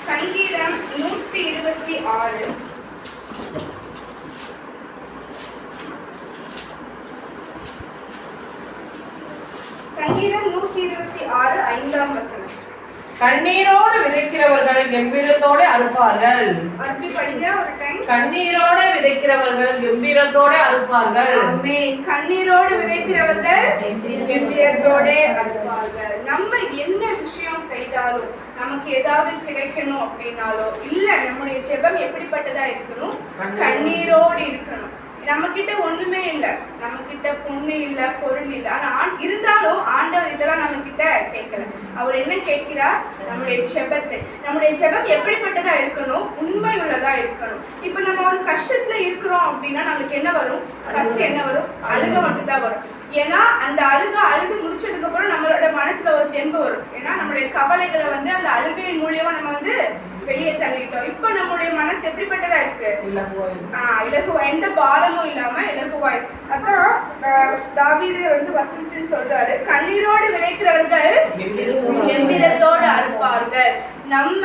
சங்கீதம் 126. சங்கீதம் 126 5ஆம் வசனம். கண்ணீரோடு விதைக்கிறவர்கள் கம்பீரத்தோடு அறுப்பார்கள். அப்படி படிங்க ஒரு டைம். கண்ணீரோடு விதைக்கிறவர்கள் கம்பீரத்தோடு அறுப்பார்கள். ஆமென். கண்ணீரோடு விதைக்கிறவர்கள் கம்பீரத்தோடு அறுப்பார்கள். நம்ம என்ன விஷயம் செய்தாலும் நமக்கு ஏதாவது கிடைக்கணும் அப்படின்னாலோ இல்ல நம்முடைய ஜெபம் எப்படிப்பட்டதா இருக்கணும்? கண்ணீரோடு இருக்கணும். நம்ம கிட்ட ஒண்ணுமே இல்லை, நம்ம கிட்ட பொண்ணு இல்ல, பொருள் இல்லை, ஆனா இருந்தாலும் ஆண்டவர் இதெல்லாம் நம்ம கிட்ட கேட்கல. அவர் என்ன கேட்கிறார்? நம்முடைய ஜெபத்தை. நம்முடைய ஜெபம் எப்படிப்பட்டதா இருக்கணும்? உண்மை உள்ளதா இருக்கணும். இப்ப நம்ம ஒரு கஷ்டத்துல இருக்கிறோம் அப்படின்னா நமக்கு என்ன வரும்? ஃபர்ஸ்ட் என்ன வரும்? அழுக மட்டும்தான் வரும். ஏன்னா அந்த அழுது முடிச்சதுக்கு அப்புறம் நம்மளோட மனசுல ஒரு தெம்பு வரும். ஏன்னா நம்மளுடைய கவலைகளை அந்த அழுகையின் மூலியமா நம்ம வெளியே தள்ளிட்டோம். இப்ப நம்முடைய மனசு எப்படிப்பட்டதா இருக்கு? இலகுவா, எந்த பாரமும் இல்லாம இலகுவாய். அதான் தாவீது வசனத்தில் சொல்றாரு, கண்ணீரோடு விதைக்கிறவர்கள் கம்பீரத்தோடு அறுப்பார்கள். நம்ம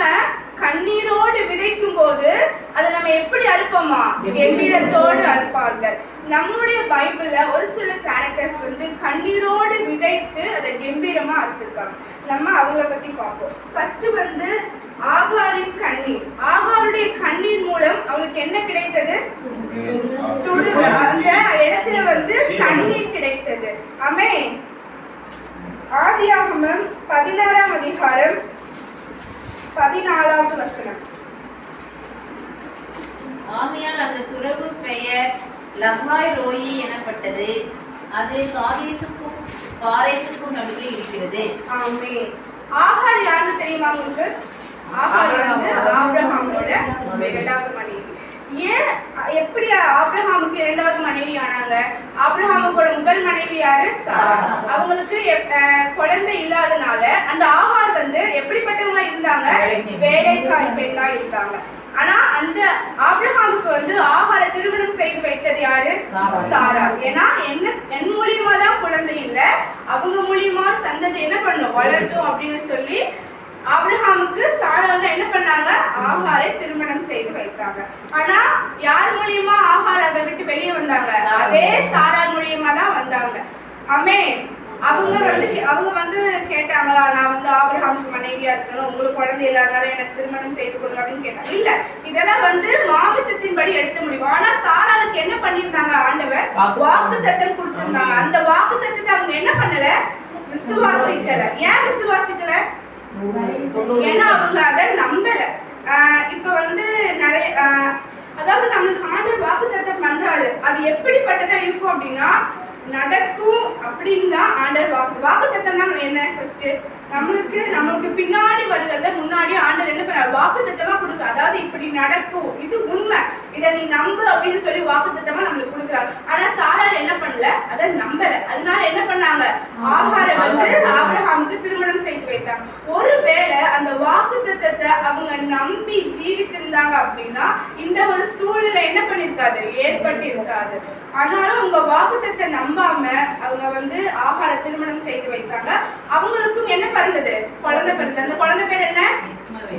கண்ணீரோடு விதைக்கும் போது அதை நம்ம எப்படி அறுப்போமா? கம்பீரத்தோடு அறுப்பார்கள். நம்முடைய பைபிள்ல ஒரு சில கேரக்டர்ஸ் கண்ணீரோடு விதைத்து அதை கம்பீரமா அறுத்திருக்காங்க. நம்ம அவங்கள பத்தி பார்ப்போம். ஃபர்ஸ்ட் ஆகாரின் கண்ணீர். ஆகாருடைய கண்ணீர் மூலம் அவளுக்கு என்ன கிடைத்தது? அந்த இடத்துல கண்ணீர் கிடைத்தது. ஆமென். ஆதியாகமம் 16ஆம் அதிகாரம் 14வது வசனம். ஆமையால் அந்த துறவு பெயர் லகாய் ரோயி எனப்பட்டது. அது காதேசுக்கும் பாரேசுக்கும் நடுவே இருக்கிறது. ஆமென். ஆகார் யாருன்னு தெரியுமா உங்களுக்கு? ஆகார் ஆபிரகாமோட இரண்டாவது மனைவி. ஏன் எப்படி ஆபிரகாமுக்கு இரண்டாவது மனைவி ஆனாங்க? ஆபிரகாமுக்கோட முதல் மனைவி யாரு? சாரா. அவங்களுக்கு குழந்தை இல்லாதனால அந்த ஆகார் எப்படிப்பட்டவங்க இருந்தாங்க? வேலைக்காரி பெண்ணா இருந்தாங்க. ஆனா அந்த ஆபிரகாமுக்கு ஆகார திருமணம் செய்து வைத்தது யாரு? சாரா. ஏன்னா என் மூலியமா தான் குழந்தை இல்ல, அவங்க மூலியமா சந்ததி என்ன பண்ணும்? வளரட்டும் அப்படின்னு சொல்லி ஆபிரகாமுக்கு சாரா என்ன பண்ணாங்க? ஆகாரை திருமணம் செய்து வைத்தாங்க. ஆனா யார் மூலியமா ஆகார் அதை விட்டு வெளியே வந்தாங்க? அதே சாரா மூலியமா தான் வந்தாங்க. ஆமென். அவங்க கேட்டாங்களா, நான் ஆபிரகாமுக்கு மனைவியா இருக்கணும், உங்களுக்கு குழந்தை இல்லாதனால எனக்கு திருமணம் செய்து கொடுங்க அப்படின்னு கேட்டாங்க. இல்ல, இதெல்லாம் மாமிசத்தின்படி எடுத்த முடிவு. ஆனா சாராளுக்கு என்ன பண்ணிருந்தாங்க? ஆண்டவர் வாக்கு தத்தம் கொடுத்திருந்தாங்க. அந்த வாக்கு தத்தத்தை அவங்க என்ன பண்ணல? விசுவாசிக்கல. ஏன் விசுவாசிக்கல? ஏன்னா அவங்க அதை நம்பல. இப்ப நிறைய அதாவது நம்மளுக்கு ஆண்டவர் வாக்கு தத்தம் பண்றாரு, அது எப்படிப்பட்டதா இருக்கும் அப்படின்னா நடக்கும் அப்படின்னு தான் ஆண்டவர் வாக்கு தத்தம்னா என்ன? ஃபர்ஸ்ட் நம்மளுக்கு பின்னாடி வருகிறத முன்னாடி ஆண்டவர் என்ன பண்ணாரு? வாக்கு தத்தமா கொடுக்குற. அதாவது இப்படி நடக்கும், இது உண்மை, இதை நீ நம்பு அப்படின்னு சொல்லி வாக்கு தத்தமா நம்மளுக்கு கொடுக்குறாரு. ஆனா சாராள் என்ன பண்ணல? அதை நம்பல. அதனால என்ன பண்ணாங்க? ஆகாரை ஆபிரகாமுக்கு திருமணம் செய்து வைத்தாங்க. ஒருவேளை அந்த வாக்கு தத்தத்தை அவங்க நம்பி ஜீவித்திருந்தாங்க அப்படின்னா இந்த ஒரு சூழ்நிலை என்ன பண்ணிருக்காது? ஏற்பட்டு இருக்காது. ஆனாலும் உங்க வாக்குத்தத்தை நம்பாம அவங்க ஆகார திருமணம் செய்து வைத்தாங்க. அவங்களுக்கும் என்ன பிறந்தது? குழந்தை பிறந்தது. அந்த குழந்தை பேர் என்ன?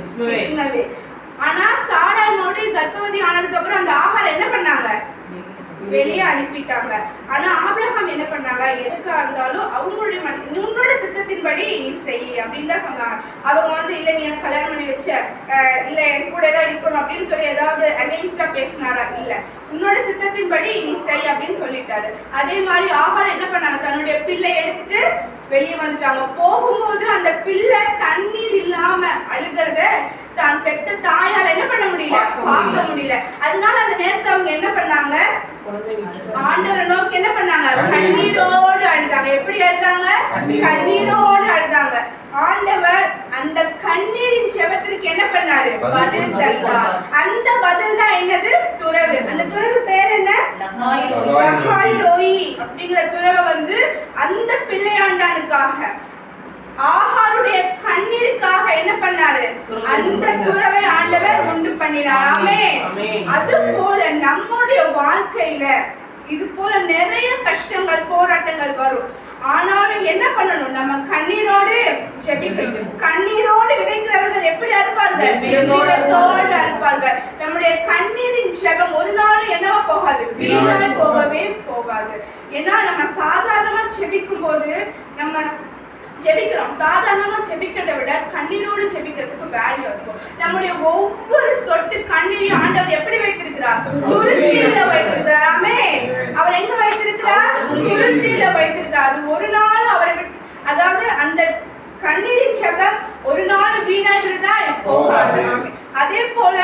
இஸ்மவேல். ஆனா சாராளோட கர்ப்பவதி ஆனதுக்கு அப்புறம் அந்த ஆகார என்ன பண்ணாங்க? வெளியே அனுப்பிட்டாங்க. ஆனா ஆபிரகாம் என்ன பண்ணாங்க? எதுக்கா இருந்தாலும் அவங்களுடைய உன்னோட சித்தத்தின்படி நீ செய் அப்படின்னு தான் சொன்னாங்க. அவங்க இல்ல நீ எனக்கு கல்யாணம் பண்ணி வச்ச, இல்ல என் கூட தான் இருக்கணும் அப்படின்னு சொல்லி ஏதாவது அகைன்ஸ்டா பேசினாரா? இல்ல, உன்னோட சித்தத்தின்படி நீ செய் அப்படின்னு சொல்லிட்டாரு. அதே மாதிரி ஆகார் என்ன பண்ணாங்க? தன்னுடைய பிள்ளை எடுத்துட்டு வெளியே வந்துட்டாங்க. போகும்போது அந்த பிள்ளை தண்ணீர் இல்லாம அழுகிறத தான் பெத்த தாயால என்ன பண்ண முடியல? பார்க்க முடியல. அதனால அந்த நேரத்தை அவங்க என்ன பண்ணாங்க? ஆண்டவரை நோக்கி என்ன பண்ணாங்க? கண்ணீரோடு அழுதாங்க. எப்படி அழுதாங்க? கண்ணீரோடு அழுதாங்க. ஆண்டவர் அந்த கண்ணீரின் ஜெபத்திற்கு என்ன பண்ணாரு? பதில் தந்தார். அந்த பதில் தான் என்னது? துறவு. அந்த துறவு பேர் என்ன? லகாய் ரோயி அப்படிங்கிற துறவை அந்த பிள்ளையாண்டானுக்காக ஆகாருடைய கண்ணீருக்காக என்ன பண்ணாரு? அந்த துறவை ஆண்டவர் உண்டு பண்ணினார். ஆமென். அது போல நம்முடைய வாழ்க்கையில இது போல நிறைய கஷ்டங்கள் போராட்டங்கள் வரும். ஆனாலும் என்ன பண்ணணும்? நம்ம கண்ணீரோடு ஜெபிக்கணும். கண்ணீரோடு விதைக்கிறவர்கள் எப்படி அறுப்பார்கள்? அறுப்பார்கள், கம்பீரத்தோடு அறுப்பார்கள். நம்முடைய கண்ணீரின் ஜெபம் ஒரு நாள் என்னவா போகாது, வீணாய் போகவே போகாது. ஏன்னா நம்ம சாதாரணமா ஜெபிக்கும் போது நம்ம ஜெபிக்கிறோம். சாதாரணமா ஜெபிக்கிறதை விட கண்ணீரோடு ஜெபிக்கிறதுக்கு வேல்யூ இருக்கும். நம்முடைய ஒவ்வொரு சொட்டு கண்ணீரையும் ஆண்டவர் எப்படி வைத்திருக்கிறார், துருத்தியில வைத்திருக்கிறார். ஆமென். அவர் எங்க வைத்திருக்கிறார், துருத்தியில வைத்திருக்கிறார். அது ஒரு நாள் அவரை அதாவது அந்த கண்ணீரின் ஜெபம் ஒரு நாள் வீணாகிறதா போகாது. அதே போல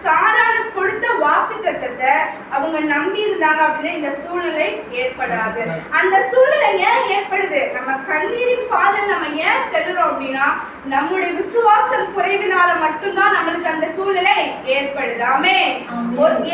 சாராளுக்கு கொடுத்த வாக்குத்தத்தத்தை அவங்க நம்பி இருந்தாங்க அப்படின்னா இந்த சூழ்நிலை ஏற்படாது. அந்த சூழ்நிலை ஏன் ஏற்படுது, நம்ம கண்ணீரின் பாதையில் நம்ம ஏன் செல்றோம் அப்படின்னா நம்முடைய விசுவாசம் குறைவினால மட்டும்தான் நம்மளுக்கு அந்த சூழ்நிலை ஏற்படுது. ஆமென்.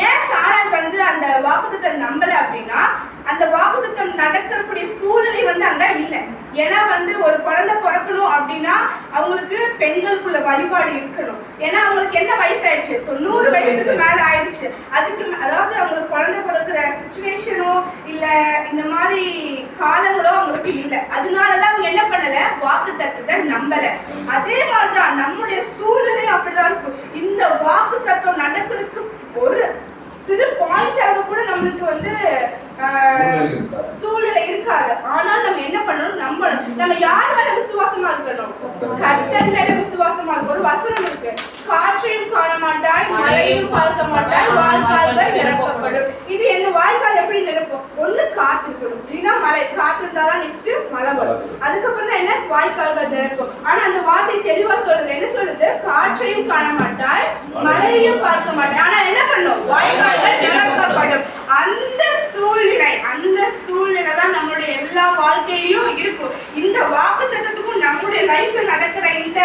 ஏன் சாராள் வந்து அந்த வாக்குத்தத்தை நம்பல அப்படின்னா அந்த வாக்குத்தத்தம் நடக்கக்கூடிய சூழ்நிலை வந்து அங்க இல்ல. ஏன்னா வந்து ஒரு குழந்தை பிறக்கணும் அப்படின்னா அவங்களுக்கு பெண்களுக்குள்ள வழிபாடு இருக்கணும். ஏன்னா அவங்களுக்கு என்ன வயசாயிடுச்சு, 90 வயசுக்கு மேல ஆயிடுச்சு. அதுக்கு அதாவது அவங்களுக்கு குழந்தை பிறக்கிற சிச்சுவேஷனோ இல்ல இந்த மாதிரி காலங்களோ அவங்களுக்கு இல்ல. அதனாலதான் அவங்க என்ன பண்ணல, வாக்குத்தத்தத்தை நம்பல. அதே மாதிரிதான் நம்முடைய சூழ்நிலை அப்படிதான் இருக்கும். இந்த வாக்குத்தத்தம் நடக்கிறதுக்கு ஒரு சிறு பாயிண்ட் அளவு கூட நம்மளுக்கு வந்து சூழ்நிலை இருக்காது. ஆனால் நம்ம என்ன பண்ணணும், நம்பணும். நம்ம யார் மேல விசுவாசமா இருக்கணும், கர்த்தர் மேல விசுவாசமா இருக்கும். ஒரு வசனம் இருக்கு, காற்றையும் காண மாட்டாய், மழையும் பார்க்க மாட்டாய், வாய்க்கால்கள் நிரப்பப்படும். இது என்ன, வாய்க்கால் எப்படி நிரப்பும், ஒண்ணு காத்து இருக்கணும், இல்லைன்னா மழை. காத்து இருந்தாதான் நெக்ஸ்ட் மழை வரும், அதுக்கப்புறம் தான் என்ன, வாய்க்கால்கள் நிரப்பும். ஆனா அந்த வார்த்தை தெளிவா சொல்லுது, என்ன சொல்லுது, காற்றையும் காண மாட்டாய், மழையும் பார்க்க மாட்டாய், ஆனா என்ன பண்ணும், வாய்க்கால்கள் நிரப்பப்படும். அந்த சூழ்நிலை தான் நம்மளுடைய எல்லா வாழ்க்கையிலும் இருக்கும். இந்த வாக்குத்தத்தத்துக்கும் நம்முடைய லைஃப்ல நடக்கிற இந்த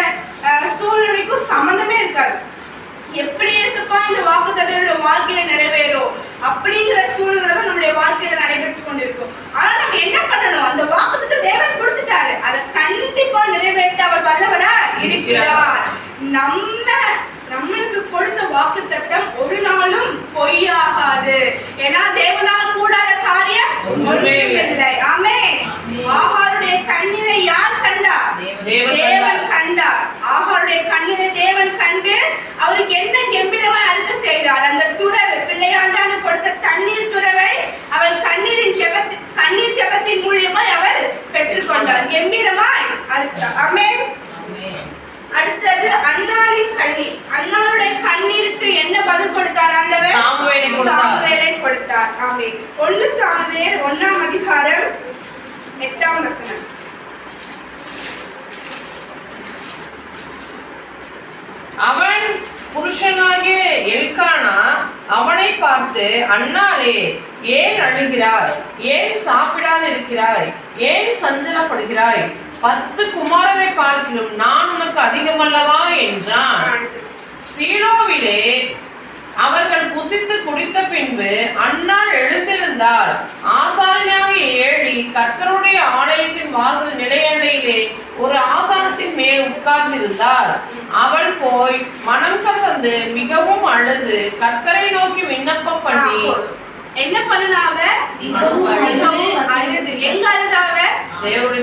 சூழ்நிலைக்கும் சம்பந்தமே இருக்காது. எப்படி ஏசப்பா இந்த வாக்குத்தத்தோட வாழ்க்கையில நிறைவேறும் அப்படிங்கிற சூழ்நிலை தான் நம்முடைய வாழ்க்கையில நடைபெற்று கொண்டிருக்கும். ஆனா நம்ம என்ன பண்ணணும், அந்த வாக்குத்தத்தை தேவன் கொடுத்துட்டாரு, அதை கண்டிப்பா நிறைவேற்ற அவர் வல்லவரா இருக்கிறார். நம்மளுக்கு கொடுத்த வாக்குத்தத்தம் ஒரு நாளும் பொய்யாகாது. ஏன்னா தேவனால் கூடாத காரியம் ஒன்றுமில்லை. ஆமென். ஆகாருடைய கண்ணீரை யார் கண்டார், தேவன் கண்டார். ஆகாருடைய கண்ணீரை தேவன் கண்டு அவருக்கு என்ன கம்பீரமாய் அறுக்க செய்தார். அந்த துறவு பிள்ளையாண்டான கொடுத்த தண்ணீர் துறவை அவர் கண்ணீர் ஜெபத்தின் மூலியமாய் அவர் பெற்றுக்கொண்டார், கம்பீரமாய் அறுத்தார். ஆமென். அடுத்தது அன்னாளின் கண்ணீர். அன்னாளுடைய கண்ணீருக்கு என்ன பதில் கொடுத்தார் ஆண்டவர், சாமுவேலை கொடுத்தார். ஆமென். 1 சாமுவேல் 1ஆம் அதிகாரம் 8ஆம் வசனம். அவன் புருஷனாகிய எல்கானா அவனை பார்த்து, அன்னாளே, ஏன் அழுகிறாய், ஏன் சாப்பிடாது இருக்கிறாய், ஏன் சஞ்சலப்படுகிறாய், 10 குமாரரை பார்க்கிலும் நான் உனக்கு அதிகமல்லவா என்றான். சீலோவிலே அவர்கள் புசித்து குடித்த பின்பு அன்னாள் எழுந்திருந்தாள். ஆசாரியனாகிய ஏலி கர்த்தருடைய ஆலயத்தின் வாசல் நிலையண்டையிலே ஒரு ஆசனத்தின் மேல் உட்கார்ந்திருந்தார். அவள் போய் மனம் கசந்து மிகவும் அழுது கர்த்தரை நோக்கி விண்ணப்பம் பண்ணி என்ன பண்ணாவ, அழுது. எங்க அழுதாவ, தேவனுடைய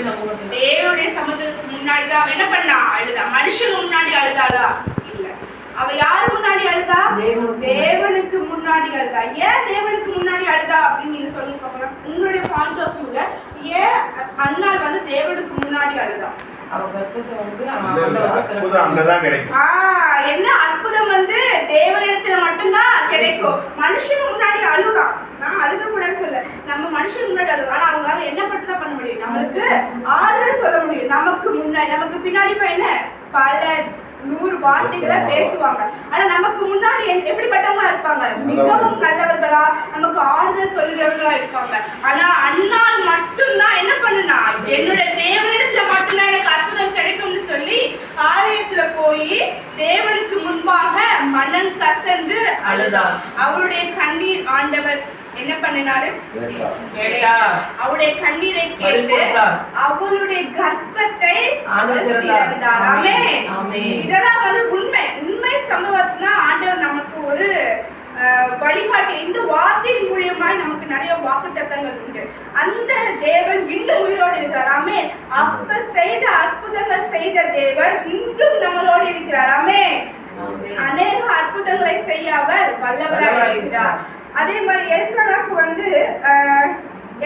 சமூகத்துக்கு முன்னாடிதான் என்ன பண்ணா, அழுதா. மனுஷனுக்கு முன்னாடி அழுதாளா, இல்ல. அவ யாரு முன்னாடி அழுதா, தேவனுக்கு முன்னாடி அழுதா. ஏன் தேவனுக்கு முன்னாடி அழுதா அப்படின்னு நீங்க சொல்லி பார்க்கலாம். உங்களுடைய பாயிண்ட் ஆஃப் வியூல ஏன் அன்னாள் வந்து தேவனுக்கு முன்னாடி அழுதா, என்ன அற்புதம் வந்து தேவனிடத்துல மட்டும்தான் கிடைக்கும். மனுஷனுக்கு முன்னாடி அழுகலாம், நான் அழுக கூட சொல்ல, நம்ம மனுஷனுக்கு முன்னாடி அழுகலாம். ஆனா அவங்களால என்ன மட்டும் பண்ண முடியும், நம்மளுக்கு ஆறுதல் சொல்ல முடியும். நமக்கு முன்னாடி நமக்கு பின்னாடி என்ன பல 100 வார்த்தைகளை பேசுவாங்க. ஆனா நமக்கு முன்னாடி எப்படிப்பட்டவங்களா இருப்பாங்க, மிகவும் நல்லவர்களா, நமக்கு ஆறுதல் சொல்லுகிறவர்களா இருப்பாங்க. ஆனா அன்னாள் மட்டும்தான் என்ன பண்ணுனா, என்னுடைய தேவனிடத்துல மட்டும்தான் எனக்கு அற்புதம் கிடைக்கும்னு சொல்லி ஆலயத்துல போய் தேவனுக்கு முன்பாக மனம் கசந்து அழுதார். அவருடைய கண்ணீர் ஆண்டவர் என்ன பண்ணினாரு, அவருடைய கண்ணீரை கேட்டு அவருடைய கர்ப்பத்தை திறந்தார். இதெல்லாம் வந்து உண்மை சம்பவத்தினா ஆண்டவர் நமக்கு ஒரு வழிகாட்டி. இந்த வார்த்தையின் மூலியமாய் நமக்கு நிறைய வாக்குத்தத்தங்கள் உண்டு. அந்த தேவன் இன்னும் உயிரோடு இருக்கிறார். ஆமென். அப்ப செய்த அற்புதங்கள் செய்த தேவன் இன்றும் நம்மளோடு இருக்கிறார். ஆமென். அவர் வல்லவராக இருக்கிறார். அதே மாதிரி எல்கானாக்கு வந்து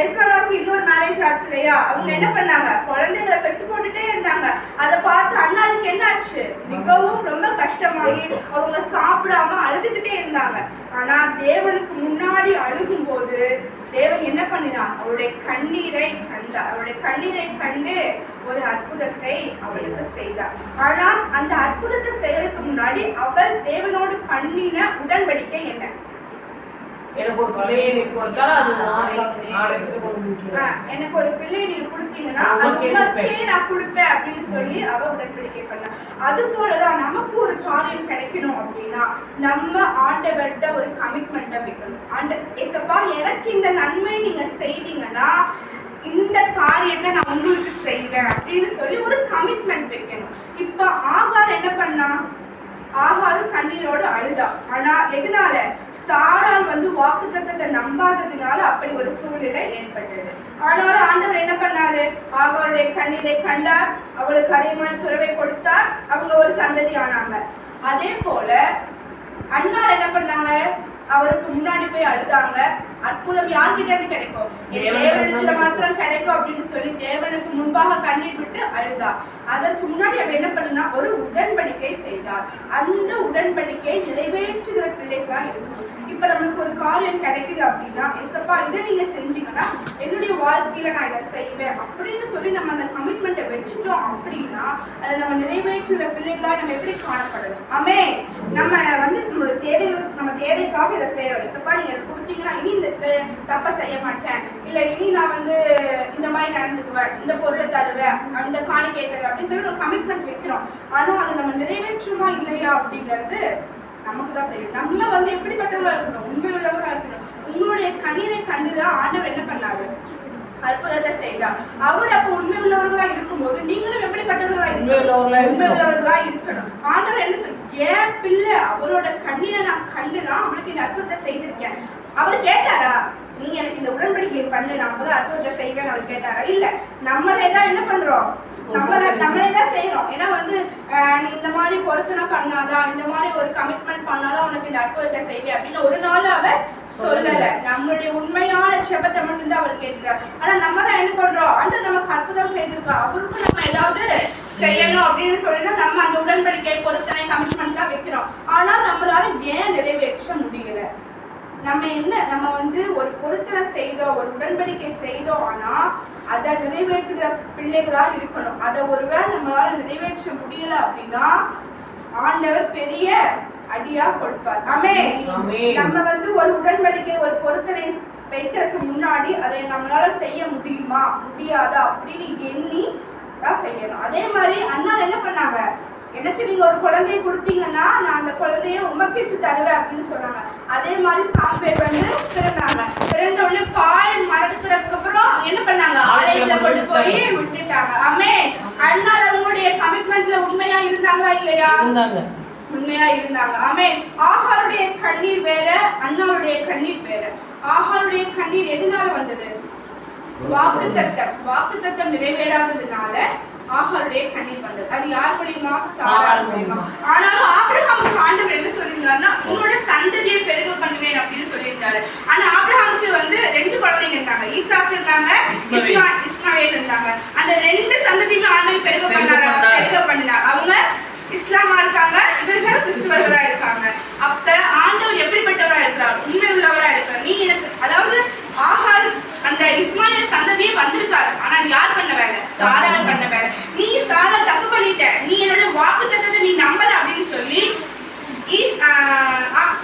எல்கானாக்கு இன்னொரு மேரேஜ் ஆச்சு இல்லையா? அவங்க என்ன பண்ணாங்க? குழந்தைகளை பெற்று போட்டுட்டே இருந்தாங்க. அதை பார்த்து அண்ணாளுக்கு என்ன ஆச்சு? மிகவும் ரொம்ப கஷ்டமாகி அவங்க சாப்பிடாம அழுதுகிட்டே இருந்தாங்க. ஆனா தேவனுக்கு முன்னாடி அழுகும் போது தேவன் என்ன பண்ணினார்? அவருடைய கண்ணீரை கண்டார். அவருடைய கண்ணீரை கண்டு ஒரு அற்புதத்தை அவளுக்கு செய்தார். ஆனால் அந்த அற்புதத்தை செய்யறதுக்கு முன்னாடி அவர் தேவனோடு பண்ணின உடன்படிக்கை என்ன? எனக்கு ஒரு பிள்ளையை நீ கொடுத்தா அது எனக்கு ஒரு பிள்ளை நீங்க கொடுத்தீங்கன்னா உங்களுக்கே நான் கொடுப்பேன் அப்படின்னு சொல்லி அவ உடன்படிக்கை பண்ணா. அது போலதான் நமக்கு ஒரு காரியம் கிடைக்கணும் அப்படின்னா நம்ம ஆண்டவர்கிட்ட ஒரு கமிட்மெண்ட்டை வைக்கணும். ஏசப்பா எனக்கு இந்த நன்மை நீங்க செய்தீங்கன்னா இந்த காரியத்தை நான் உங்களுக்கு செய்வேன் அப்படின்னு சொல்லி ஒரு கமிட்மெண்ட் வைக்கணும். இப்ப ஆகார் என்ன பண்ணா? ஆகாரும் கண்ணீரோடு அழுதா. ஆனா எதனால? சாராள் வந்து வாக்குத்தத்தத்தை நம்பாததுனால அப்படி ஒரு சூழ்நிலை ஏற்பட்டது. ஆனாலும் ஆண்டவர் என்ன பண்ணாரு? ஆகாருடைய கண்ணீரை கண்டார், அவளுக்கு அதே மாதிரி துறவை கொடுத்தார், அவங்க ஒரு சந்ததி ஆனாங்க. அதே போல அண்ணார் என்ன பண்ணாங்க? அவருக்கு முன்னாடி போய் அழுதாங்க. அற்புதம் யார்கிட்ட இருந்து கிடைக்கும்? தேவனிடத்துல மாத்திரம் கிடைக்கும் அப்படின்னு சொல்லி தேவனுக்கு முன்பாக கண்ணீர் விட்டு அழுதா. அதற்கு முன்னாடி அவர் என்ன பண்ணா? ஒரு உடன்படிக்கை செய்தார். அந்த உடன்படிக்கை நிறைவேற்றுகிற பிள்ளைகளா இருக்கும். இப்ப நம்மளுக்கு ஒரு காரியம் கிடைக்குது அப்படின்னா, ஏசப்பா இதை நீங்க செஞ்சீங்கன்னா என்னுடைய வாழ்க்கையில நான் இதை செய்வேன் அப்படின்னு சொல்லி நம்ம அந்த கமிட்மெண்ட்டை வச்சுட்டோம் அப்படின்னா அதை நம்ம நிறைவேற்றுகிற பிள்ளைகளா நம்ம எப்படி காணப்படணும்? ஆமே, நம்ம வந்து நம்மளோட தேவைகளுக்கு நம்ம தேவைக்காக இதை செய்யறோம். ஏசப்பா நீங்க இதை கொடுத்தீங்கன்னா இனி இந்த தப்ப செய்ய மாட்டேன், இல்ல இனி நான் வந்து இந்த மாதிரி நடந்துக்குவேன், இந்த பொருளை தருவேன், அந்த காணிக்கை தருவேன் அப்படின்னு சொல்லி ஒரு கமிட்மெண்ட் வைக்கிறோம். ஆனா அதை நம்ம நிறைவேற்றுமா இல்லையா அப்படிங்கிறது நமக்கு தான் தெரியும். நம்ம வந்து எப்படிப்பட்டவங்களா இருக்கணும்? உண்மை உள்ளவர்களா இருக்கணும். உங்களுடைய கண்ணீரை கண்டுதான் ஆண்டவர் என்ன பண்ணாரு? அற்புதத்தை செய்தார். அவர் அப்ப உண்மை உள்ளவர்களா இருக்கும்போது நீங்களும் எப்படிப்பட்டவர்களா உண்மையுள்ளவர்களா இருக்கணும். ஆண்டவர் என்ன சொல்ல? ஏன் பிள்ளை அவரோட கண்ணீரை நான் கண்டுதான் அவளுக்கு இந்த அற்புதத்தை செய்திருக்கேன். அவர் கேட்டாரா? நீ எனக்கு இந்த உடன்படிக்கை பண்ணு, நான் அப்பதான் அற்புதத்தை செய்வேன் அவர் கேட்டாரா? இல்ல, நம்மளேதான் என்ன பண்றோம்? நம்மளேதான் செய்யறோம். ஏன்னா வந்து நீ இந்த மாதிரி பொருத்தனை பண்ணாதான், இந்த மாதிரி ஒரு கமிட்மெண்ட் பண்ணாதான் உனக்கு இந்த அற்புதத்தை செய்வேன் அப்படின்னு ஒரு நாள் அவர் சொல்லல. நம்மளுடைய உண்மையான செபத்தை மட்டும்தான் அவர் கேட்கிறார். ஆனா நம்ம தான் என்ன பண்றோம்? அந்த நமக்கு அற்புதம் செய்திருக்கா, அவருக்கும் நம்ம ஏதாவது செய்யணும் அப்படின்னு சொல்லிதான் நம்ம அந்த உடன்படிக்கை பொருத்தனை கமிட்மெண்ட்லாம் வைக்கிறோம். ஆனா நம்மளால ஏன் நிறைவேற்ற முடியல? நம்ம வந்து ஒரு பொருத்தனை செய்தோம், ஒரு உடன்படிக்கை செய்தோம், ஆனா அதை நிறைவேற்றுகிற பிள்ளைகளா இருக்கணும். அதை ஒருவேளை நம்மளால நிறைவேற்ற முடியல அப்படின்னா ஆண்டவர் பெரிய அடியா கொடுப்பார். நம்ம வந்து ஒரு உடன்படிக்கை ஒரு பொருத்தனை வைக்கிறதுக்கு முன்னாடி அதை நம்மளால செய்ய முடியுமா முடியாதா அப்படின்னு எண்ணி தான் செய்யணும். அதே மாதிரி அண்ணா என்ன பண்ணாங்க? எனக்கு நீங்க ஒரு குழந்தைய கொடுத்தீங்கன்னா நான் அந்த குழந்தைய உமக்கிட்டு தருவேன் அப்படின்னு சொன்னாங்க. அதே மாதிரி சாம்பேர் வந்து பிறந்தாங்க. பிறந்த உடனே பால் மறக்கிறதுக்கு அப்புறம் என்ன பண்ணாங்க? ஆலயத்துல கொண்டு போய் விட்டுட்டாங்க. ஆமே, அண்ணால அவங்களுடைய கமிட்மெண்ட்ல உண்மையா இருந்தாங்களா இல்லையா? உண்மையா இருந்தாங்க. ஆமே, ஆகாருடைய கண்ணீர் வேற, அண்ணாவுடைய கண்ணீர் வேற. ஆகாருடைய கண்ணீர் எதனால வந்தது? வாக்குத்தத்தம் நிறைவேறாததுனால ஆகாருடைய கண்ணீர் வந்தது. அது யார் மூலியமா? சாராள் மூலியமா. ஆனாலும் ஆபிரகாமுக்கு ஆண்டவர் என்ன சொல்லியிருந்தாருன்னா உன்னோட சந்ததியை பெருக பண்ணுவேன் அப்படின்னு சொல்லியிருந்தாரு. ஆனா ஆபிரகாமுக்கு வந்து 2 குழந்தைங்க இருந்தாங்க. ஈசாக்கு இருந்தாங்க, இஸ்மாவேல் இருந்தாங்க. அந்த 2 சந்ததியுமே ஆண்டவர் பெருக பண்ணினார். அவங்க இஸ்லாமா இருக்காங்க, இவர்கள் கிறிஸ்துவர்களா இருக்காங்க. அப்ப ஆண்டவர் எப்படிப்பட்டவரா இருக்கிறார்? உண்மை உள்ளவரா இருக்கிறார். நீ எனக்கு, அதாவது ஆகார் அந்த இஸ்மாயில் சந்ததியே வந்திருக்காரு. ஆனா யார் பண்ண வேலை? சாராள் பண்ண வேலை. நீ சாராள் தப்பு பண்ணிட்ட, நீ என்னோட வாக்குத்தத்தத்தை நீ நம்பல அப்படின்னு சொல்லி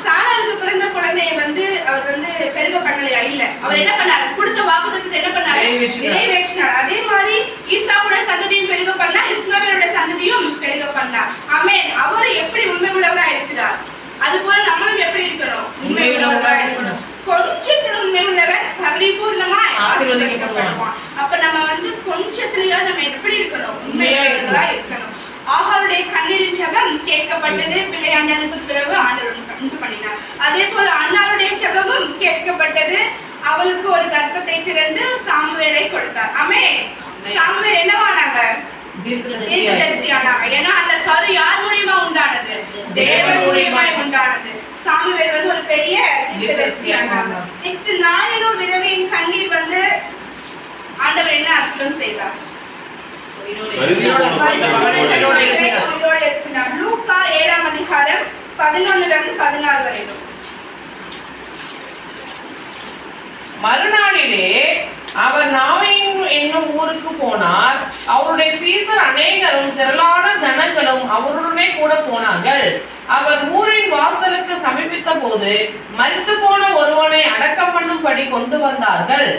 சாராளுக்கு பிறந்த குழந்தைய வந்து அவர் வந்து பெருக பண்ணலையா? இல்ல, அவர் என்ன பண்ணாரு? கொடுத்த வாக்குத்தத்தத்தை என்ன பண்ணாரு? நிறைவேற்றினார். அதே மாதிரி ஈசாவோட சந்ததியும் பெருக பண்ணார், இஸ்மாவேலோட சந்ததியும் பெருக பண்ணார். ஆமென். அவர் எப்படி உண்மை உள்ளவரா இருக்கிறார், அது போல நம்மளும் எப்படி இருக்கணும்? உண்மை உள்ளவரா இருக்கணும். கொஞ்சத்தில் உண்மை உள்ளவன் பரிபூர்ணமாய் ஆசீர்வதிக்கப்படுவான். அப்ப நம்ம வந்து கொஞ்சத்திலேயே நம்ம எப்படி இருக்கணும்? உண்மையுள்ளவர்களா இருக்கணும். ஆகாருடைய கண்ணீரின் ஜெபம் கேட்கப்பட்டது. பிள்ளையாண்டனுக்கு பிறகு ஆண்டவர் உண்டு பண்ணினார். அதே போல அண்ணாளுடைய ஜெபமும் கேட்கப்பட்டது. அவளுக்கு ஒரு கர்ப்பத்தை திறந்து சாமுவேலை கொடுத்தார். ஆமென். சாமுவேல் என்னவானாங்க? தீர்க்கதரிசியானாங்க. ஏன்னா அந்த கரு யார் மூலியமா உண்டானது? தேவன் மூலியமா உண்டானது. சாமுவேல் வந்து ஒரு பெரிய தீர்க்கதரிசியானாங்க. நெக்ஸ்ட் நாயினும் விதவையின் கண்ணீர் வந்து ஆண்டவர் என்ன அற்புதம் செய்தார்? உயிரோடு எழுப்பினார். லூக்கா 7ஆம் அதிகாரம் 11-14 வரைக்கும். மறுநாளிலே அவர் நாயின் என்னும் ஊருக்கு போனார். அவருடைய சீசர் அநேகரும் திரளான ஜனங்களும் அவருடனே கூட போனார்கள். அவர் ஊரின் வாசலுக்கு சமீபித்த போது மரித்து போன ஒருவனை அடக்கம் பண்ணும்படி கொண்டு வந்தார்கள்.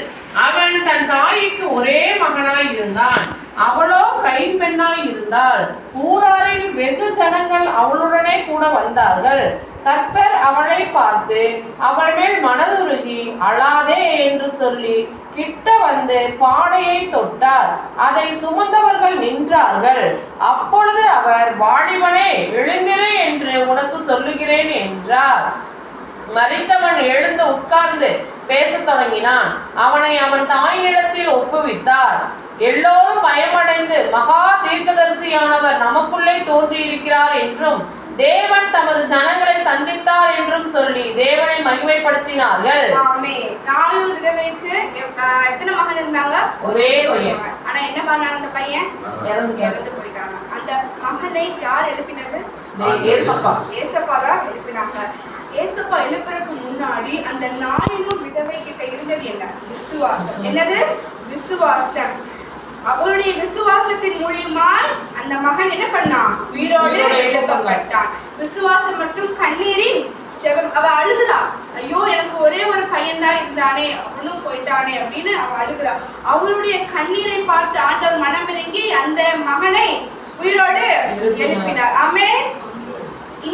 அவன் தன் தாய்க்கு ஒரே மகனாய் இருந்தான். அவளோ கைம்பெண்ணாய் இருந்தாள். ஊராரில் வெகு ஜனங்கள் அவளுடனே கூட வந்தார்கள். கர்த்தர் அவளை பார்த்து அவள் மேல் மனதுருகி அழாதே என்று சொல்லி கிட்ட வந்து பாடையை தொட்டார். அதை சுமந்தவர்கள் நின்றார்கள். அப்பொழுது அவர், வாலிபனே எழுந்திரு என்று உனக்கு சொல்லுகிறேன் என்றார். மரித்தவன் எழுந்து உட்கார்ந்து பேசத் தொடங்கினான். அவனை அவன் தாயினிடத்தில் ஒப்புவித்தார். எல்லோரும் பயமடைந்து, மகா தீர்க்கதரிசியானவர் நமக்குள்ளே தோன்றியிருக்கிறார் என்றும் தேவன் தமது ஜனங்களை சந்தித்தார் என்றும் சொல்லி தேவனை மகிமைப்படுத்தினார்கள். ஆமென். 4 விதவைக்கு எத்தனை மகன் இருந்தாங்க? ஒரே பையன். ஆனா என்ன பண்ணாங்க? அந்த பையன் இறந்து போயிட்டாங்க. அந்த மகனை யார் எழுப்பினது? ஏசப்பா தான் எழுப்பினாங்க. ஏசப்பா எழுப்புறதுக்கு முன்னாடி அந்த நாயினும் விதவை கிட்ட இருந்தது என்ன? விசுவாசம். என்னது? விசுவாசம். அவருடைய விசுவாசத்தின் மூலியமாய் அந்த மகன் என்ன பண்ணான்? உயிரோடு எழுப்பப்பட்டான். விசுவாசம் மற்றும் கண்ணீரின் ஜெபம். அவ அழுகுறா, ஐயோ எனக்கு ஒரே ஒரு பையன் தான் இருந்தானே, அவனும் போயிட்டானே அப்படின்னு அவ அழுகுறா. அவளுடைய கண்ணீரை பார்த்து ஆண்டவர் மனமிறங்கி அந்த மகனை உயிரோடு எழுப்பினார். ஆமென்.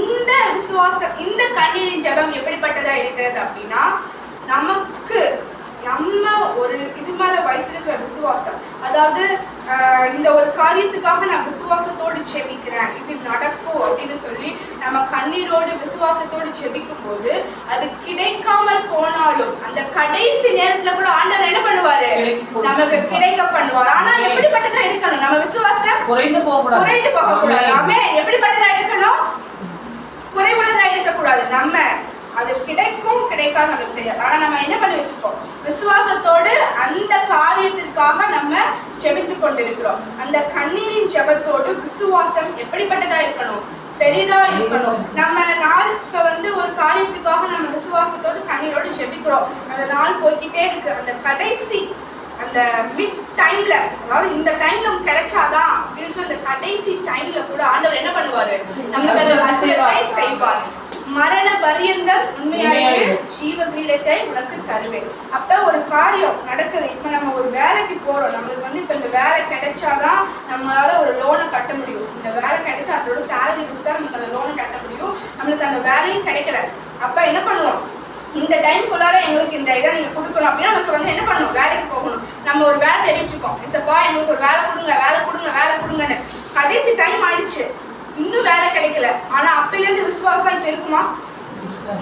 இந்த விசுவாசம், இந்த கண்ணீரின் ஜெபம் எப்படிப்பட்டதா இருக்கிறது அப்படின்னா, நமக்கு நம்ம ஒரு இது மேல வைத்திருக்கிற விசுவாசம், அதாவது இந்த ஒரு காரியத்துக்காக நான் விசுவாசத்தோடு செபிக்கிறேன், இது நடக்கும் அப்படின்னு சொல்லி நம்ம கண்ணீரோடு விசுவாசத்தோடு செபிக்கும் போது அது கிடைக்காமல் போனாலும் அந்த கடைசி நேரத்துல கூட ஆண்டவர் என்ன பண்ணுவாரு? நமக்கு கிடைக்க பண்ணுவார். ஆனா எப்படிப்பட்டதா இருக்கணும்? நம்ம விசுவாசம் குறைந்து போக கூடாது. ஆமென். எப்படிப்பட்டதா இருக்கணும்? குறைவுள்ளதா இருக்கக்கூடாது. நம்ம அது கிடைக்கும் கிடைக்காது நமக்கு தெரியாது. ஆனா நம்ம என்ன பண்ணி வச்சிருக்கோம்? விசுவாசத்தோடு அந்த காரியத்திற்காக நம்ம செபித்து கொண்டிருக்கிறோம். அந்த கண்ணீரின் ஜெபத்தோடு விசுவாசம் எப்படிப்பட்டதா இருக்கணும்? பெரிதா இருக்கணும். நம்ம நாளுக்கு வந்து ஒரு காரியத்துக்காக நம்ம விசுவாசத்தோடு கண்ணீரோடு ஜெபிக்கிறோம். அந்த நாள் போய்கிட்டே இருக்கு. அந்த கடைசி அந்த மிட் டைம்ல, அதாவது இந்த டைம்ல நமக்கு கிடைச்சாதான் அப்படின்னு சொல்லி அந்த கடைசி டைம்ல கூட ஆண்டவர் என்ன பண்ணுவாரு? நமக்கு அந்த அற்புதத்தை செய்வார். மரண பரியந்தம் உண்மையாகவே ஜீவ கிரீடத்தை உனக்கு தருவேன். அப்ப ஒரு காரியம் நடக்குது. இப்ப நம்ம ஒரு வேலைக்கு போறோம். நம்மளுக்கு வந்து இப்ப இந்த வேலை கிடைச்சாதான் நம்மளால ஒரு லோனை கட்ட முடியும். இந்த வேலை கிடைச்சா அதோட சேலரி வச்சு தான் நமக்கு அந்த லோனை கட்ட முடியும். நம்மளுக்கு அந்த வேலையும் கிடைக்கல. அப்ப என்ன பண்ணுவோம்? இந்த டைம்குள்ளார எங்களுக்கு இந்த இதை நீங்க கொடுக்கணும் அப்படின்னா நமக்கு வந்து என்ன பண்ணணும்? வேலைக்கு போகணும். நம்ம ஒரு வேலை தெரிவிச்சுக்கோம், இசப்பா எங்களுக்கு ஒரு வேலை கொடுங்க, வேலை கொடுங்க, வேலை கொடுங்கன்னு. கடைசி டைம் ஆயிடுச்சு, இன்னும் வேலை கிடைக்கல. ஆனா அப்பல இருந்து விசுவாசம் இப்ப இருக்குமா?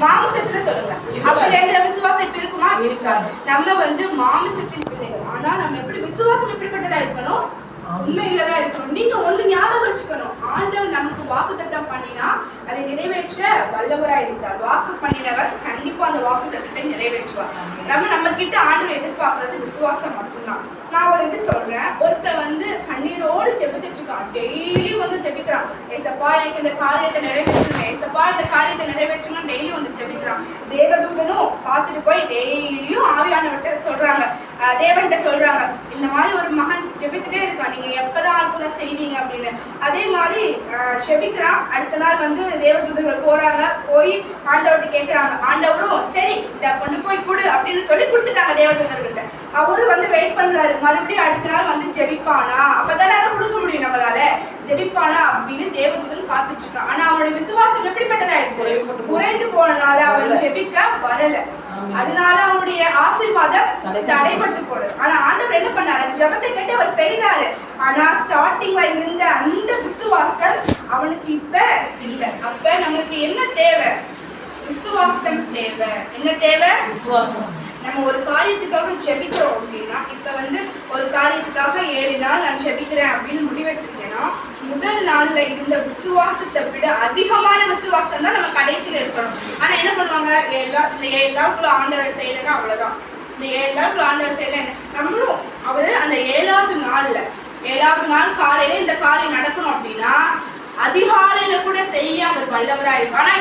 மாமிசத்துல சொல்லுங்க, அப்பல இருந்து விசுவாசம் இப்ப இருக்குமா? இருக்காது. நம்ம வந்து மாமிசத்தின் பிள்ளைகள். ஆனா நம்ம எப்படி விசுவாசம் எப்படிப்பட்டதா இருக்கணும்? உண்மையிலதான் இருக்கணும். நீங்க ஒண்ணு ஞாபகம் வச்சுக்கணும், ஆண்டவர் நமக்கு வாக்குத்தத்தம் பண்ணினா அதை நிறைவேற்ற வல்லவரா இருந்தார். வாக்கு பண்ணினவர் கண்டிப்பா அந்த வாக்குத்தத்தத்தை நிறைவேற்றுவார். நம்ம கிட்ட ஆண்டவர் எதிர்பார்க்கறது விசுவாசம் மட்டும்தான். நான் ஒரு இது சொல்றேன், ஒருத்த வந்து கண்ணீரோடு ஜெபித்துட்டு இருக்கான், டெய்லி வந்து ஜெபிக்கிறான், ஏசப்பா எனக்கு இந்த காரியத்தை நிறைவேற்றுங்க, ஏசப்பா இந்த காரியத்தை நிறைவேற்றுங்க, டெய்லி வந்து ஜெபிக்கிறான். தேவதூதனும் பார்த்துட்டு போய் டெய்லியும் ஆவியானவர்கிட்ட சொல்றாங்க, தேவன்கிட்ட சொல்றாங்க, இந்த மாதிரி ஒரு மகன் ஜெபித்துட்டே இருக்கான், நீங்க எப்பதான் அற்புதம் செய்வீங்க அப்படின்னு. அதே மாதிரி ஜெபிக்கிறான். அடுத்த நாள் வந்து தேவதூதர்கள் போறாங்க, போய் ஆண்டவர்கிட்ட கேட்கிறாங்க. ஆண்டவரும் சரி இதை கொண்டு போய் கொடு அப்படின்னு சொல்லி கொடுத்துட்டாங்க தேவதூதர்கள்ட்ட. அவரும் வந்து வெயிட் பண்றாரு, மறுபடியும் அடுத்த நாள் வந்து ஜெபிப்பானா, அப்பதானே அதை கொடுக்க முடியும் நம்மளால, ஜெபிப்பானா அப்படின்னு தேவதூதன் காத்துட்டு இருக்கான். ஆனா அவனுடைய விசுவாசம் எப்படிப்பட்டதா இருக்கு? குறைந்து போனனால அவன் ஜெபிக்க வரல. அதனால அவனுடைய ஆசீர்வாதம் தடைபட்டு போடுது. ஆனா ஆண்டவர் என்ன பண்ணாரு? ஜெபத்தை கேட்டு அவர் செய்தாரு. ஆனா ஸ்டார்டிங்ல இருந்த அந்த விசுவாசம் அவனுக்கு இப்ப இல்ல. அப்ப நமக்கு என்ன தேவை? விசுவாசம் தேவை. என்ன தேவை? விசுவாசம். நம்ம ஒரு காரியத்துக்காக ஜெபிக்கிறோம் அப்படின்னா, இப்ப வந்து ஒரு காரியத்துக்காக 7 நாள் நான் ஜெபிக்கிறேன் அப்படின்னு முடிவெடுத்தீங்கன்னா, முதல் நாள்ல இருந்த விசுவாசத்தை விட அதிகமான விசுவாசம் தான் நம்ம கடைசியில இருக்கணும். ஆனா என்ன இந்த 7 நாளுக்குள்ள ஆண்டவர் செய்யலைன்னா அவ்வளவுதான். இந்த 7 நாளுக்குள்ள ஆண்டவர் செய்யல நம்மளும் அவரு அந்த 7வது நாள் காலையில இந்த காரியம் நடக்கணும் அப்படின்னா அதிகாலையில கூட செய்ய அவர் வல்லவரா இருக்கும். ஆனா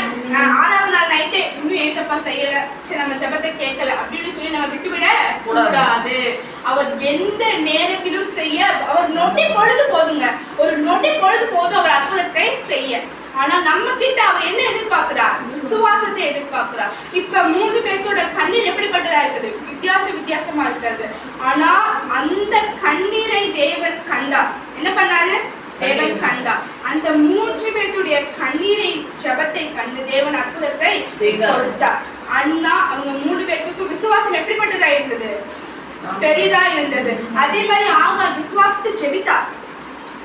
6வது நாள் நைட்டே இன்னும் ஏசப்பா செய்யல, சரி நம்ம ஜெபத்தை கேட்கல அப்படின்னு சொல்லி நம்ம விட்டுவிட கூடாது. அவர் எந்த நேரத்திலும் செய்ய, அவர் நொடி பொழுது போதுங்க, ஒரு நொடி பொழுது போதும் அவர் அற்புதத்தை செய்ய. ஆனா நம்ம கிட்ட அவர் என்ன எதிர்பார்க்கிறார்? விசுவாசத்தை எதிர்பார்க்கிறார். இப்ப 3 பேர்த்தோட கண்ணீர் எப்படிப்பட்டதா இருக்குது? வித்தியாசமா இருக்கிறது. ஆனா அந்த கண்ணீரை தேவன் கண்டார். என்ன பண்ணாரு? தேவன் கண்டார். அந்த 3 பேருடைய கண்ணீரை, ஜெபத்தை கண்டு தேவன் அற்புதத்தை கொடுத்தார். அண்ணா அவங்க 3 பேருக்கு விசுவாசம் எப்படிப்பட்டதா இருந்தது? பெரிதா இருந்தது. அதே மாதிரி ஆகார் விசுவாசத்தை ஜெபித்தார்.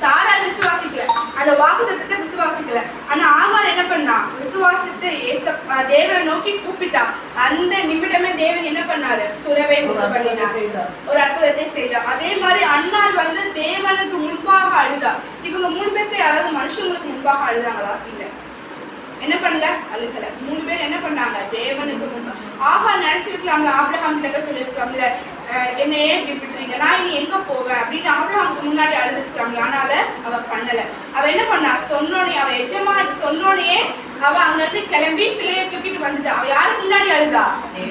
சாரா விசுவாசிக்கல, அந்த வாக்குத்தத்தத்தை விசுவாசிக்கல. ஆனா ஆகார் என்ன பண்ணா? விசுவாசித்து தேவனை நோக்கி கூப்பிட்டா. அந்த நிமிடமே தேவன் என்ன பண்ணாரு? துறவை ஒரு அற்புதத்தை செய்தார். அதே மாதிரி அண்ணாள் தேவனுக்கு முன்பாக அழுதா. இவங்க 3 பேர்த்த யாராவது மனுஷங்களுக்கு முன்பாக அழுதாங்களா? இல்ல. என்ன பண்ணல? அழுகல. 3 பேர் என்ன பண்ணாங்க? தேவனுக்கு முன்பாக. ஆகார் நினைச்சிருக்கலாம்ல, ஆபிரகாம் கிட்ட சொல்லிருக்கலாம்ல, என்னையே இப்படி விட்டுறீங்க, நான் இனி எங்க போவேன் அப்படின்னு ஆபிரகாமுக்கு முன்னாடி அழுதுருக்காங்க. ஆனா அதை அவ பண்ணல. அவ என்ன பண்ணா? சொன்னோனே, அவ எஜமான் சொன்னோனே அவ அங்க இருந்து கிளம்பி பிள்ளைய தூக்கிட்டு வந்துட்டா. அவ யாருக்கு முன்னாடி அழுதா?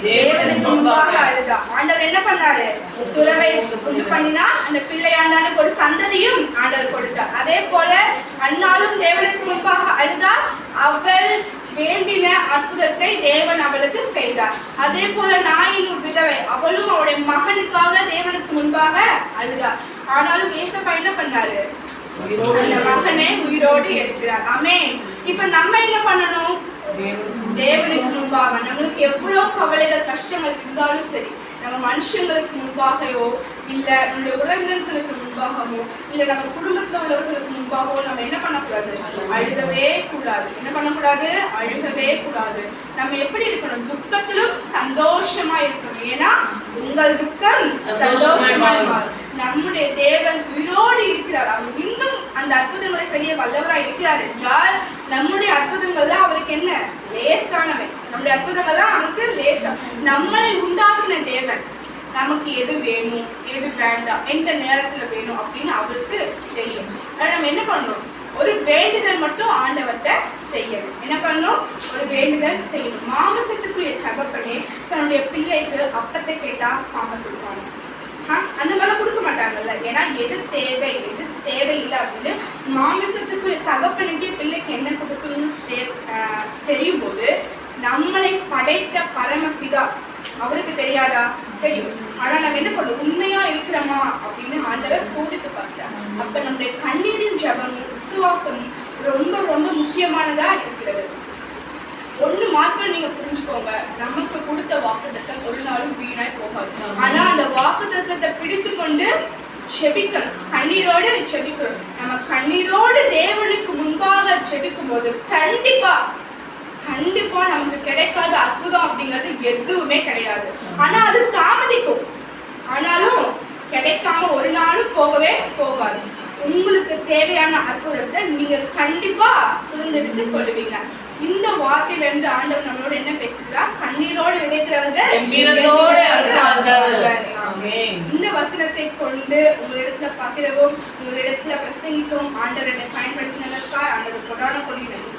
தேவனுக்கு முன்பாக அழுதா. ஆண்டவர் என்ன பண்ணாரு? துறவை உண்டு பண்ணினா அந்த பிள்ளையாண்டானுக்கு ஒரு சந்ததியும் ஆண்டவர் கொடுத்தார். அதே போல அண்ணாலும் தேவனுக்கு முன்பாக அழுதா. அவள் வேண்டின அற்புதத்தை தேவன் அவளுக்கு செய்தார். அதே போல நாயின் விதவை, அவளும் அவளுடைய மகனுக்காக தேவனுக்கு முன்பாக அழுதார். ஆனாலும் ஏசப்பா என்ன பண்ணாரு? அந்த மகனை உயிரோடு எழுப்பினார். ஆமென். இப்ப நம்ம என்ன பண்ணணும்? தேவனுக்கு முன்பாக நம்மளுக்கு எவ்வளவு கவலைகள் கஷ்டங்கள் இருந்தாலும் சரி, நம்ம மனுஷங்களுக்கு முன்பாகவோ இல்ல நம்மளுடைய உறவினர்களுக்கு முன்பாகவோ இல்ல நம்ம குடும்பத்துல உள்ளவர்களுக்கு முன்பாகவோ நம்ம என்ன பண்ணக்கூடாது? அழுகவே கூடாது. என்ன பண்ணக்கூடாது? அழுகவே கூடாது. நம்ம எப்படி இருக்கணும்? துக்கத்திலும் சந்தோஷமா இருக்கணும். ஏன்னா உங்கள் துக்கம் சந்தோஷமா மாறும். நம்முடைய தேவன் உயிரோடு இருக்கிறார். அவர் இன்னும் அந்த அற்புதங்களை செய்ய வல்லவரா இருக்கிறார் என்றால் நம்முடைய அற்புதங்கள்லாம் அவருக்கு என்ன? லேசானவை. நம்முடைய அற்புதங்கள்லாம் அவருக்கு லேசா. நம்மளை உண்டாக்கின தேவன் நமக்கு எது வேணும், எது வேண்டாம், எந்த நேரத்துல வேணும் அப்படின்னு அவருக்கு தெரியும். ஆனா நம்ம என்ன பண்ணணும்? ஒரு வேண்டுதல் மட்டும் ஆண்டவர்கிட்ட செய்யணும். என்ன பண்ணணும்? ஒரு வேண்டுதல் செய்யணும். மாமிசத்துக்குரிய தகப்பனே தன்னுடைய பிள்ளைக்கு அப்பத்தை கேட்டா பாம்பை கொடுப்பாங்க. அந்த மாதிரிலாம் கொடுக்க மாட்டாங்கல்ல. ஏன்னா எது தேவை எது தேவையில்லை அப்படின்னு மாமிசத்துக்குரிய தகப்பனுக்கே பிள்ளைக்கு என்ன கொடுக்கணும்னு தெரியும் போது நம்மளை படைத்த பரமபிதா அவருக்கு தெரியாதா? தெரியும். ஆனா நம்ம என்ன பண்ணணும்? உண்மையா இருக்கிறோமா அப்படின்னு ஆண்டவர் சோதித்து பார்க்கிறார். அப்ப நம்முடைய கண்ணீரின் ஜபமும் விசுவாசமும் ரொம்ப ரொம்ப முக்கியமானதா இருக்கிறது. ஒண்ணு மாத்திரம் நீங்க புரிஞ்சுக்கோங்க, நமக்கு கொடுத்த வாக்குத்தத்தம் ஒரு நாளும் வீணாய் போகாது. ஆனா அந்த வாக்குத்தத்தத்தை பிடித்து கொண்டு செபிக்கணும், கண்ணீரோடு செபிக்கணும். நம்ம கண்ணீரோடு தேவனுக்கு முன்பாக செபிக்கும் போது கண்டிப்பா நமக்கு கிடைக்காத அற்புதம் அப்படிங்கிறது எதுவுமே கிடையாது. ஆனா அது தாமதிக்கும், ஆனாலும் கிடைக்காம ஒரு நாளும் போகவே போகாது. உங்களுக்கு தேவையான அற்புதத்தை நீங்க கண்டிப்பா சுதந்திரத்து கொள்வீங்க. இந்த வார்த்தையில இருந்து ஆண்டவர் நம்மளோட என்ன பேசுகிறார்? கண்ணீரோடு விதைக்கிறவர்கள் இந்த வசனத்தை கொண்டு உங்களிடத்துல பகிரவும் உங்களிடத்துல பிரசங்கிக்கவும் ஆண்டவரை பயன்படுத்தினதற்காக ஆண்டவர் கொடான கொடி நன்றி.